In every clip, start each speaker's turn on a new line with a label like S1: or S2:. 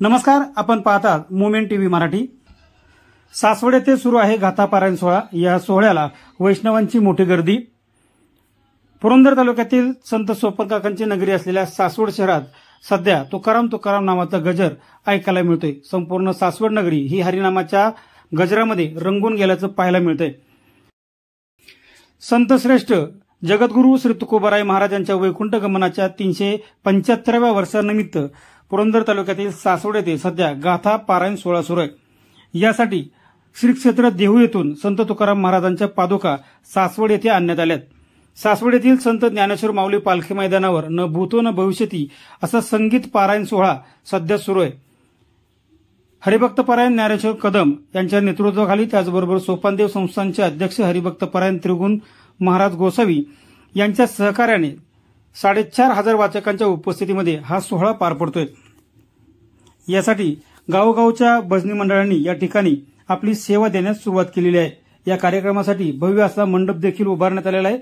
S1: नमस्कार, आपण पाहतात मोमेंट टीव्ही मराठी। सासवड येथे सुरू आहे गाथापारायण सोहळा। या सोहळ्याला वैष्णवांची मोठी गर्दी। पुरंदर तालुक्यातील संत सोपानकाकांची नगरी असलेल्या सासवड शहरात सध्या तुकाराम तुकाराम नावाचा गजर ऐकायला मिळतोय। संपूर्ण सासवड नगरी ही हरिनामाच्या गजरामध्ये रंगून गेल्याचं पाहायला मिळतंय। संत श्रेष्ठ जगद्गुरू श्री तुकोबाराय महाराज यांच्या वैकुंठ गमनाच्या 375व्या वर्षानिमित्त पुरंदर तालुक्यातील सासवड येथे सध्या गाथा पारायण सोहळा सुरू आहे। यासाठी श्री क्षेत्र देहू येथून संत तुकाराम महाराजांच्या पादुका सासवड येथे आणण्यात आल्यात। सासवड येथील संत ज्ञानेश्वर माऊली पालखी मैदानावर न भूतो न भविष्यती असा संगीत पारायण सोहळा सध्या सुरू आहे। हरिभक्त परायण ज्ञानेश्वर कदम यांच्या नेतृत्वाखाली त्याचबरोबर सोपानदेव संस्थानचे अध्यक्ष हरिभक्त परायण त्रिगुण महाराज गोसावी यांच्या सहकार्याने 4500 वाचकांच्या उपस्थितीमध्ये हा सोहळा पार पडतोय। यासाठी गावोगावच्या भजनी मंडळांनी या ठिकाणी आपली सेवा देण्यास सुरुवात केलेली आहे। या कार्यक्रमासाठी भव्य असा मंडप देखील उभारण्यात आलेला आहे।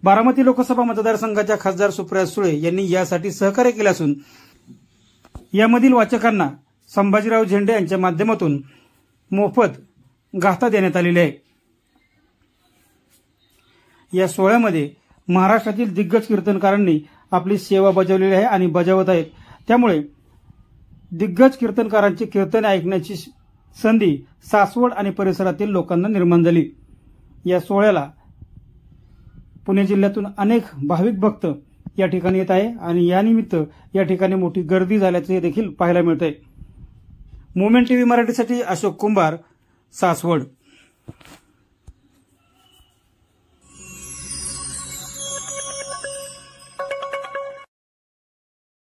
S1: बारामती लोकसभा मतदारसंघाच्या खासदार सुप्रिया सुळे यांनी यासाठी सहकार्य केले असून यामधील वाचकांना संभाजीराव झेंडे यांच्या माध्यमातून मोफत गाथा देण्यात आलेली आहे। या सोहळ्यामध्ये महाराष्ट्रातील दिग्गज कीर्तनकारांनी आपली सेवा बजावलेली आहे आणि बजावत आहेत। त्यामुळे दिग्गज कीर्तनकारांची कीर्तने ऐकण्याची संधी सासवड आणि परिसरातील लोकांना निर्माण झाली। या सोहळ्याला पुणे जिल्ह्यातून अनेक भाविक भक्त या ठिकाणी येत आहे आणि यानिमित्त या ठिकाणी मोठी गर्दी झाल्याचे देखील पाहायला मिळते। मोमेंट टीव्ही मराठीसाठी अशोक कुंभार, सासवड।